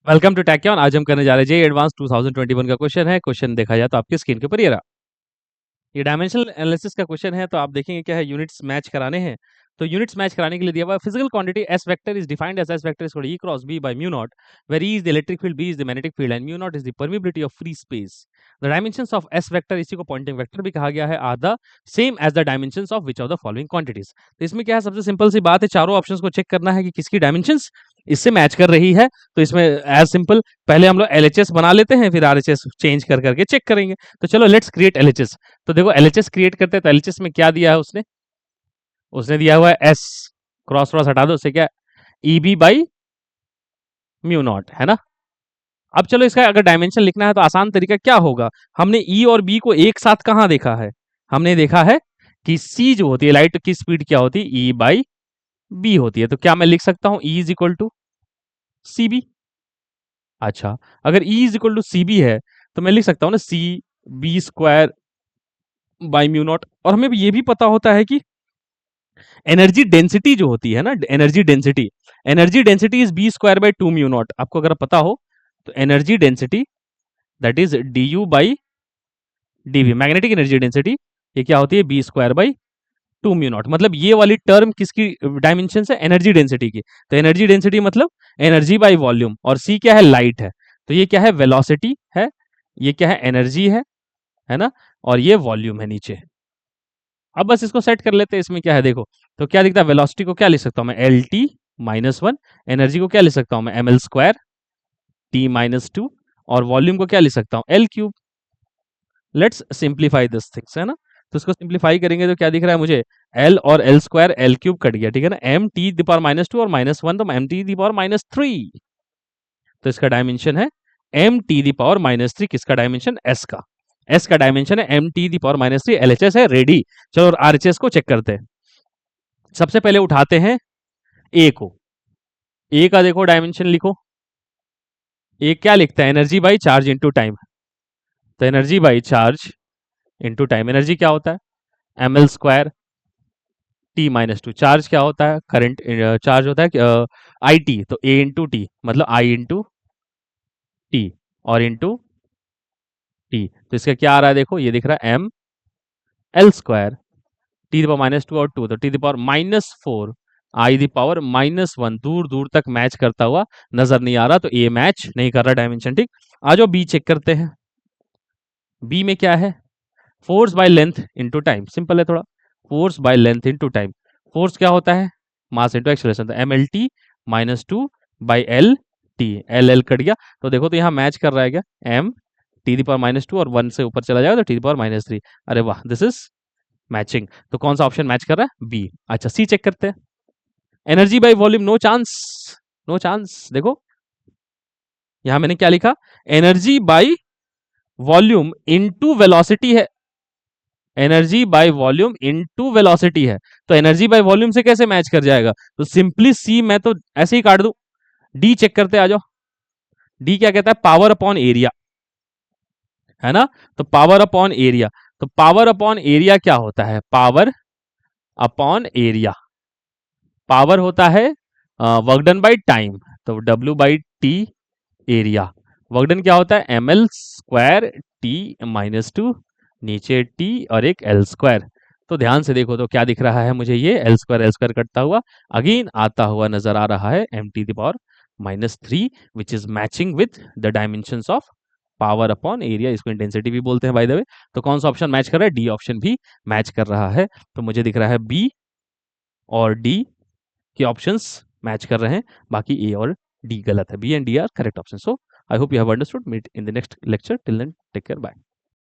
Welcome to टैक्योन। आज हम करने जा रहे हैं जे एडवांस 2021 का क्वेश्चन है। क्वेश्चन देखा जाए तो आपकी स्क्रीन के ऊपर ये रहा। ये डायमेंशनल एनालिसिस का क्वेश्चन है, तो आप देखेंगे क्या है, यूनिट्स मैच कराने हैं। तो यूनिट्स मैच कराने के लिए दिया हुआ physical quantity S vector is defined as S vector is equal to E cross B by mu naught, where E is the electric field, B is the magnetic field and mu naught is the permeability of free space. The dimensions of S vector, इसी को Poynting vector भी कहा गया है, are the same as the dimensions of which of the following quantities. तो इसमें क्या है, सबसे सिंपल सी बात है, चारों ऑप्शंस को चेक करना है कि किसकी डायमेंशंस इससे मैच कर रही है। तो इसमें एज सिंपल, पहले हम लोग एलएचएस बना लेते हैं, फिर आरएचएस चेंज कर करके चेक करेंगे। तो चलो लेट्स क्रिएट एलएचएस। तो देखो एलएचएस क्रिएट करते हैं, तो एलएचएस में क्या दिया है उसने, उसने दिया हुआ है एस, क्रॉस क्रॉस हटा दो, उससे क्या E B by mu naught, है ना। अब चलो इसका अगर डायमेंशन लिखना है तो आसान तरीका क्या होगा, हमने ई और बी को एक साथ कहां देखा है, हमने देखा है कि सी जो होती है, लाइट की स्पीड क्या होती है, ई बाई बी होती है। तो क्या मैं लिख सकता हूं E is equal to C B. अच्छा, अगर E is equal to C B है तो मैं लिख सकता हूं ना C B square by mu naught. और हमें ये भी पता होता है कि एनर्जी डेंसिटी जो होती है ना, energy density is B square by two mu naught. आपको अगर पता हो तो energy density that is D U by D V, magnetic energy density, ये क्या होती है, B square by two mu naught. मतलब ये वाली टर्म किसकी डायमेंशन है, एनर्जी डेंसिटी की। तो एनर्जी डेंसिटी मतलब एनर्जी बाई वॉल्यूम, और सी क्या है, लाइट है। तो ये क्या है, वेलोसिटी है, ये क्या है, एनर्जी है ना, और ये वॉल्यूम है नीचे। अब बस इसको सेट कर लेते हैं। इसमें क्या है देखो, तो क्या दिखता है, वेलोसिटी को क्या लिख सकता हूं मैं, L T minus one, energy को क्या लिख सकता हूं मैं, M L square T minus two, और वॉल्यूम को क्या लिख सकता हूं, L cube. Let's simplify this things, है ना। तो इसको सिंप्लीफाई करेंगे तो क्या दिख रहा है मुझे, एल और L square L cube cut गया, ठीक है ना, M T the power minus two और माइनस वन, तो M T the power minus three. तो इसका डायमेंशन है M T the power minus three, किसका डायमेंशन, एस का। एस का डायमेंशन है M T the power minus three, LHS है रेडी। चलो आरएचएस को चेक करते हैं। सबसे पहले उठाते हैं ए को, ए का देखो डायमेंशन लिखो, ए क्या लिखता है, energy by charge into time. तो energy by charge into time, energy क्या होता है, M L square T minus two, charge क्या होता है, करंट चार्ज होता है आई टी, तो ए इंटू टी मतलब आई इंटू टी और इंटू टी। तो इसका क्या आ रहा है देखो, ये दिख रहा है M L square T the power minus two और टू, तो T the power minus four I the power minus one, दूर दूर तक मैच करता हुआ नजर नहीं आ रहा, तो ए मैच नहीं कर रहा डायमेंशन, ठीक। आ जाओ बी चेक करते हैं। बी में क्या है, force by length into time, simple है थोड़ा, force by length into time. Force क्या होता है, मास इनटू एक्सेलरेशन, तो M L T minus two by L T, L L cut गया। तो देखो तो यहाँ मैच कर रहा है क्या, M T the power minus two और वन से ऊपर चला जाएगा तो T the power minus three. अरे वाह, दिस इज मैचिंग। तो कौन सा ऑप्शन मैच कर रहा है, बी। अच्छा सी चेक करते हैं। Energy by volume, no chance, no chance. देखो यहां मैंने क्या लिखा, energy by volume into velocity है, energy by volume into velocity है। तो एनर्जी बाय वॉल्यूम से कैसे मैच कर जाएगा, तो सिंपली सी मैं तो ऐसे ही काट दूं। डी चेक करते आ जाओ, डी क्या कहता है, पावर अपॉन एरिया, है ना। तो पावर अपॉन एरिया, तो पावर अपॉन एरिया क्या होता है, पावर अपॉन एरिया, पावर होता है वर्क डन बाई टाइम, तो W by T area. Work done क्या होता है, M L square T minus two, नीचे टी और एक एल स्क्वायर। तो ध्यान से देखो तो क्या दिख रहा है मुझे, ये एल स्क्वायर कटता हुआ अगेन आता हुआ नजर आ रहा है, M T power minus three, which is matching with the dimensions of power upon area, इसको इंटेंसिटी भी बोलते हैं बाय द वे। तो कौन सा ऑप्शन मैच कर रहा है, डी ऑप्शन भी मैच कर रहा है। तो मुझे दिख रहा है बी और डी के ऑप्शंस मैच कर रहे हैं, बाकी ए और डी गलत है, B and D are correct option. So I hope you have understood, meet in the next lecture, till then take care, bye.